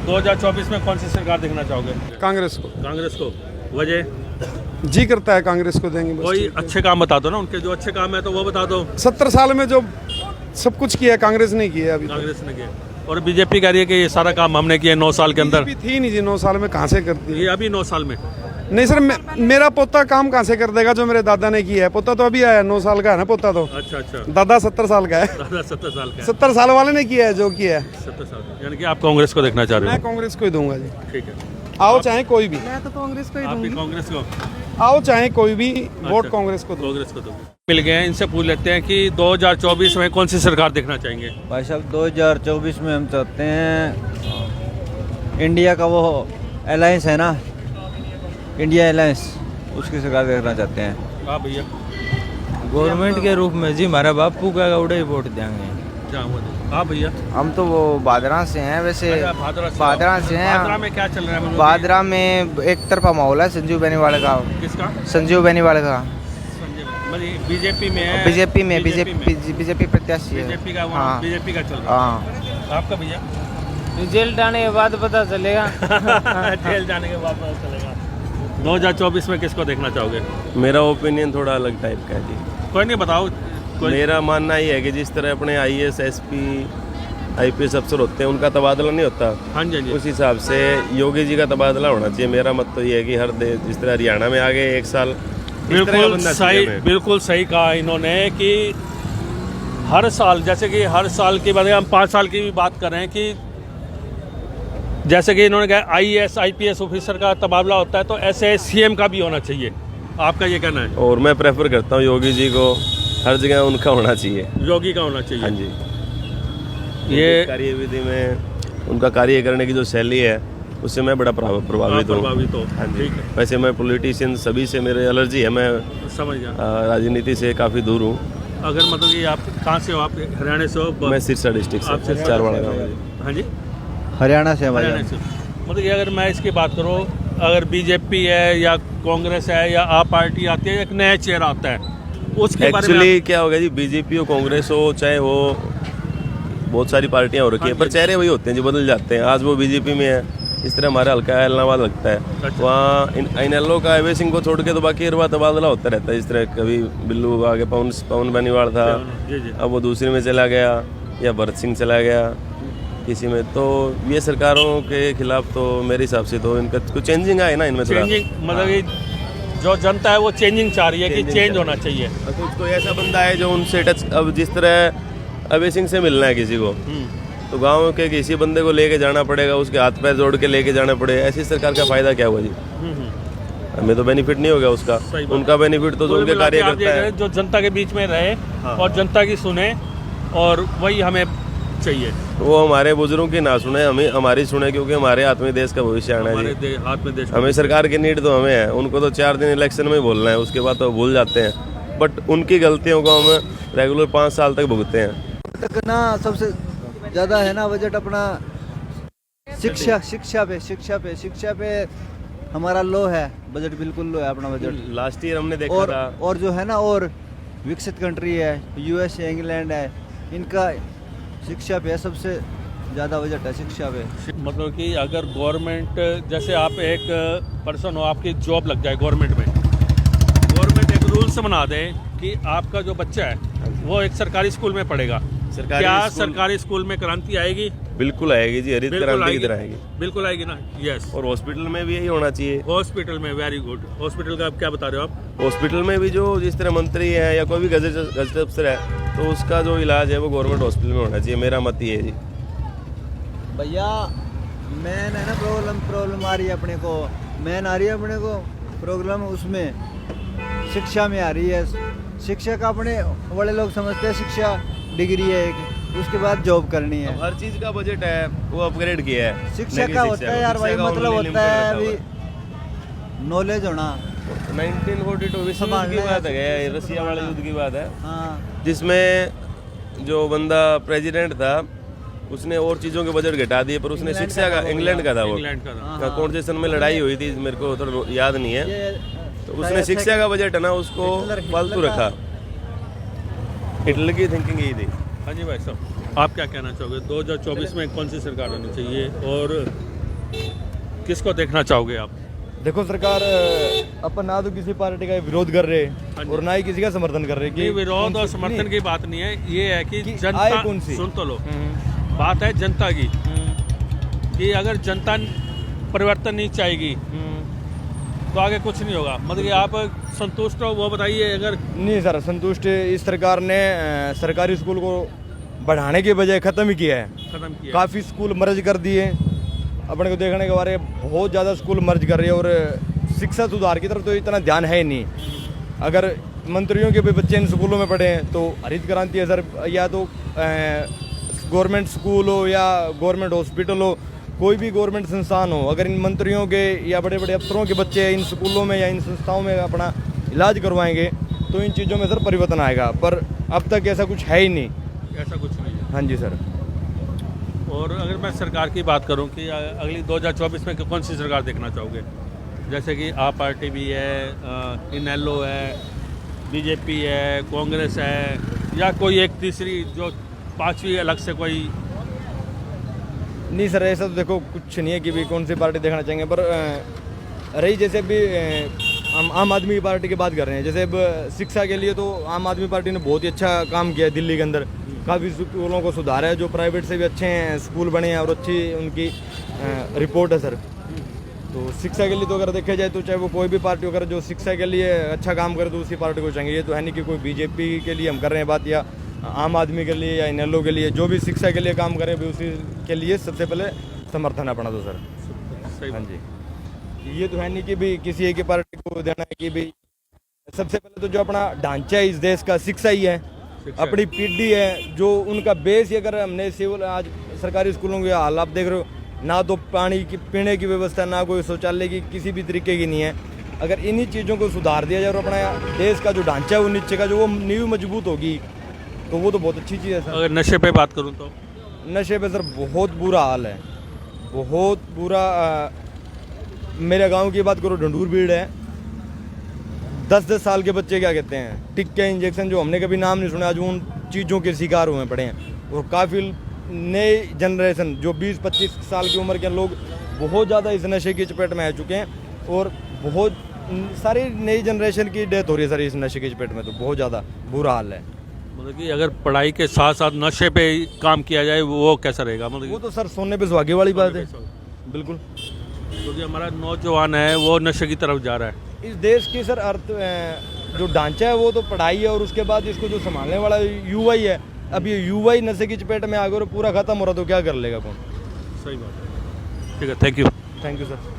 2024 में कौन सी सरकार देखना चाहोगे? कांग्रेस को। कांग्रेस को। वजह? जी करता है कांग्रेस को देंगे बस। कोई अच्छे काम बता दो ना, उनके जो अच्छे काम है तो वो बता दो। 70 साल में जो सब कुछ किया है कांग्रेस ने किया है अभी तक। कांग्रेस ने किया और बीजेपी कह रही है कि ये सारा काम हमने किया 9 साल के अंदर। बीजेपी थी नहीं जी 9 साल में, कहाँ से करती है? ये अभी 9 साल में नहीं सर, मेरा पोता काम कहाँ से कर देगा जो मेरे दादा ने किया है? पोता तो अभी आया, 9 साल का है ना पोता तो। अच्छा अच्छा। दादा 70 साल का है। दादा 70 साल का है। 70 साल वाले ने किया है जो किया है। 70 साल यानी कि आप कांग्रेस को देखना चाह रहे मैं हो? कांग्रेस को ही दूंगा जी। ठीक है, आओ चाहे कोई भी। मैं तो कांग्रेस को ही आप भी दूंगी। कांग्रेस को? आओ चाहे कोई भी, वोट अच्छा। कांग्रेस को दो। कांग्रेस को दोगे। मिल गए हैं, इनसे पूछ लेते हैं कि 2024 में कौन सी सरकार देखना चाहेंगे? भाई साहब 2024 में हम चाहते हैं इंडिया का वो अलायंस है ना, इंडिया अलायंस, उसकी सरकार देखना चाहते हैं। हाँ भैया। गवर्नमेंट के रूप में जी हमारा बापू का उड़े वोट देंगे। हाँ भैया। हम तो वो बादरा से हैं वैसे। अच्छा, बादरा से हैं। बादरा में क्या चल रहा है? बादरा में एक तरफा माहौल है संजीव बेनीवाल का। किसका? संजीव बेनीवाल का। बीजेपी में है। बीजेपी प्रत्याशी है। बीजेपी का। हाँ। बीजेपी का चल रहा हाँ। है। आपका भैया? रिजल्ट आने के बाद पता चलेगा। जेल जाने के बाद पता चलेगा। 2024 में किसको देखना चाहोगे? मेरा ओपिनियन थोड़ा अलग टाइप का है जी। कोई नहीं, बताओ। मेरा मानना ये है कि जिस तरह अपने IAS SP IPS अफसर होते हैं उनका तबादला नहीं होता, हाँ जी, हाँ जी। उस हिसाब से योगी जी का तबादला होना चाहिए। मेरा मत तो ये है कि हर देश, जिस तरह हरियाणा में आ गए 1 साल, इस तरह का बनना चाहिए हमें। बिल्कुल सही कहा इन्होंने कि हर साल, जैसे कि हर साल की बजाय हम 5 साल की भी बात कर रहे हैं कि जैसे कि इन्होंने कहा IAS IPS ऑफिसर का तबादला होता है, तो ऐसे CM का भी होना चाहिए। आपका ये कहना है? और मैं प्रेफर करता हूँ योगी जी को, हर जगह उनका होना चाहिए। योगी का होना चाहिए। हाँ जी। ये कार्यविधि में उनका कार्य करने की जो शैली है उससे मैं बड़ा प्रभावित हूँ। हाँ जी। ठीक है, वैसे मैं पॉलिटिशियन सभी से मेरे एलर्जी है, मैं समझ गया। राजनीति से काफ़ी दूर हूँ। अगर मतलब कि आप कहाँ से हो? आप हरियाणा से हो? मैं सिरसा डिस्ट्रिक्ट आप से, सिरसा चारवाड़ा गाँव। हाँ जी, हरियाणा से हमारे हरियाणा से। मतलब कि अगर मैं इसकी बात करूँ, अगर बीजेपी है या कांग्रेस है या आप पार्टी आती है, एक नया चेहरा आता है, उसके बारे में एक्चुअली क्या होगा जी, बीजेपी हो, कांग्रेस हो, चाहे हो, बहुत सारी पार्टियां हो रखी हैं, पर चेहरे वही होते हैं जो बदल जाते हैं। आज वो बीजेपी में है, इस तरह हमारा हल्का इलाहाबाद लगता है। अच्छा। वहाँ इनेलो का अभय सिंह को छोड़ के तो बाकी हर बार तबादला होता रहता है। इस तरह कभी बिल्लू आगे पवन बेनीवाल था, जी जी। अब वो दूसरे में चला गया, या भरत सिंह चला गया किसी में। तो ये सरकारों के खिलाफ तो मेरे हिसाब से तो इनका कुछ चेंजिंग आए ना इनमें थोड़ा। चेंजिंग मतलब कि जो जनता है वो चेंजिंग चाह रही है कि चेंज होना चाहिए। कुछ कोई ऐसा बंदा है जो उनसे टच, अब जिस तरह अभय सिंह से मिलना है किसी को, तो गांव के किसी बंदे को लेके जाना पड़ेगा, उसके हाथ पैर जोड़ के लेके जाना पड़ेगा। ऐसी सरकार का फायदा क्या हुआ जी? हमें तो बेनिफिट नहीं हो गया उसका। उनका बेनिफिट तो जो उनके कार्य करता है, जो जनता के बीच में रहे और जनता की सुने, और वही हमें चाहिए। वो हमारे बुजुर्गों की ना सुने, हमें हमारी सुने, क्योंकि हमारे हाथ में देश का भविष्य आना है जी। हाथ में देश। हमें सरकार की नीड तो हमें है, उनको तो 4 दिन इलेक्शन में ही बोलना है, उसके बाद तो भूल जाते हैं। बट उनकी गलतियों को हम रेगुलर 5 साल तक भुगते हैं। तक ना सबसे ज़्यादा है ना बजट अपना शिक्षा पे हमारा लो है, बजट बिल्कुल लो है अपना बजट। लास्ट ईयर हमने देखा था। और जो है ना, और विकसित कंट्री है, US है, इंग्लैंड है, इनका शिक्षा पे सबसे ज़्यादा बजट है शिक्षा पे। मतलब कि अगर गवर्नमेंट, जैसे आप एक पर्सन हो, आपकी जॉब लग जाए गवर्नमेंट में, गवर्नमेंट एक रूल्स बना दे कि आपका जो बच्चा है वो एक सरकारी स्कूल में पढ़ेगा, क्या सरकारी स्कूल में क्रांति आएगी? बिल्कुल आएगी जी, हरित क्रांति की तरह आएगी। बिल्कुल आएगी ना। यस। और हॉस्पिटल में भी यही होना चाहिए। हॉस्पिटल में, वेरी गुड। हॉस्पिटल का आप क्या बता रहे हो आप? हॉस्पिटल में भी जो जिस तरह मंत्री है या कोई भी गजट अफसर है, तो उसका जो इलाज है वो गवर्नमेंट हॉस्पिटल में होना चाहिए। मेरा मत ये है जी। भैया मैन है ना, प्रॉब्लम आ रही है अपने को, मैन आ रही है अपने को प्रॉब्लम, उसमें शिक्षा में आ रही है। शिक्षा का अपने बड़े लोग समझते हैं शिक्षा डिग्री है एक, उसके बाद जॉब करनी है। हर चीज का बजट है वो अपग्रेड किया है। शिक्षा का होता है यार भाई, मतलब होता है अभी नॉलेज होना। 1942 विश्व युद्ध की बात है, रसिया वाले युद्ध की बात है। हाँ। जिसमें जो बंदा प्रेसिडेंट था उसने और चीज़ों के बजट घटा दिए, पर उसने शिक्षा का, इंग्लैंड का था वो, कौन से सन में लड़ाई हुई थी मेरे को तो याद नहीं है, तो उसने शिक्षा का बजट है ना उसको फालतू रखा। हिटलर की थिंकिंग यही थी। हाँ जी भाई साहब, आप क्या कहना चाहोगे 2024 में कौन सी सरकार आनी चाहिए और किसको देखना चाहोगे आप? देखो सरकार अपन ना तो किसी पार्टी का विरोध कर रहे हाँ जी। और ना ही किसी का समर्थन कर रहे ये विरोध और समर्थन की बात नहीं है, ये है कि कि जनता, आए कौन सी? सुन तो लो, बात है जनता की कि अगर जनता परिवर्तन नहीं चाहेगी तो आगे कुछ नहीं होगा। मतलब कि आप संतुष्ट हो, वो बताइए। अगर नहीं सर, संतुष्ट इस सरकार ने सरकारी स्कूल को बढ़ाने के बजाय ख़त्म ही किया है। खत्म किया, काफ़ी स्कूल मर्ज कर दिए। अपने को देखने के बारे बहुत ज़्यादा स्कूल मर्ज कर रही है और शिक्षा सुधार की तरफ तो इतना ध्यान है ही नहीं। अगर मंत्रियों के भी बच्चे इन स्कूलों में पढ़े हैं तो हरित क्रांति है सर, या तो गवर्नमेंट स्कूल हो या गवर्नमेंट हॉस्पिटल हो, कोई भी गवर्नमेंट संस्थान हो, अगर इन मंत्रियों के या बड़े बड़े अफसरों के बच्चे इन स्कूलों में या इन संस्थाओं में अपना इलाज करवाएंगे तो इन चीज़ों में सर परिवर्तन आएगा। पर अब तक ऐसा कुछ है ही नहीं। ऐसा कुछ नहीं है। हाँ जी सर। और अगर मैं सरकार की बात करूं कि अगली 2024 में कौन सी सरकार देखना चाहोगे? जैसे कि आप पार्टी भी है, इनेलो है, बीजेपी है, कांग्रेस है, या कोई एक तीसरी जो पांचवी अलग से कोई? नहीं सर, ऐसा तो देखो कुछ नहीं है कि भी कौन सी पार्टी देखना चाहेंगे। पर रही जैसे अभी हम आम आदमी की पार्टी की बात कर रहे हैं, जैसे अब शिक्षा के लिए तो आम आदमी पार्टी ने बहुत ही अच्छा काम किया है। दिल्ली के अंदर काफ़ी स्कूलों को सुधारा है, जो प्राइवेट से भी अच्छे हैं स्कूल बने हैं और अच्छी उनकी रिपोर्ट है सर। तो शिक्षा के लिए तो अगर देखा जाए तो चाहे वो कोई भी पार्टी अगर जो शिक्षा के लिए अच्छा काम करे तो उसी पार्टी को चाहेंगे। ये तो है नहीं कि कोई बीजेपी के लिए हम कर रहे हैं बात या आम आदमी के लिए या इनेलो के लिए, जो भी शिक्षा के लिए काम करे भी उसी के लिए सबसे पहले समर्थन है अपना तो सर। सही हाँ जी, ये तो है नहीं कि भी किसी एक ही पार्टी को देना है कि भी सबसे पहले तो जो अपना ढांचा है इस देश का शिक्षा ही है, अपनी पीढ़ी है, जो उनका बेस ही अगर हमने सिविल आज सरकारी स्कूलों के हाल आप देख रहे हो, ना तो पानी की पीने की व्यवस्था, ना कोई शौचालय की किसी भी तरीके की नहीं है। अगर इन्हीं चीज़ों को सुधार दिया जाए और अपना देश का जो ढांचा है वो नीचे का जो वो नींव मजबूत होगी तो वो तो बहुत अच्छी चीज़ है सर। अगर नशे पे बात करूं तो नशे पे सर बहुत बुरा हाल है, बहुत बुरा। मेरे गांव की बात करो, ढंडूर भीड़ है, 10-10 साल के बच्चे क्या कहते हैं टिक्के इंजेक्शन जो हमने कभी नाम नहीं सुना, आज उन चीज़ों के शिकार हुए पड़े हैं। और काफ़ी नए जनरेशन जो 20-25 साल की उम्र के लोग बहुत ज़्यादा इस नशे की चपेट में आ चुके हैं और बहुत सारी नई जनरेशन की डेथ हो रही है सर इस नशे की चपेट में। तो बहुत ज़्यादा बुरा हाल है। मतलब कि अगर पढ़ाई के साथ साथ नशे पे काम किया जाए वो कैसा रहेगा? मतलब वो तो सर सोने पे सुहागे वाली बात है, बिल्कुल। क्योंकि हमारा नौजवान है वो नशे की तरफ जा रहा है। इस देश की सर अर्थ जो ढांचा है वो तो पढ़ाई है और उसके बाद इसको जो संभालने वाला युवा ही है। अब ये युवा ही नशे की चपेट में आ गए और पूरा खत्म हो रहा तो क्या कर लेगा कौन? सही बात है। ठीक है, thank you. Thank you sir.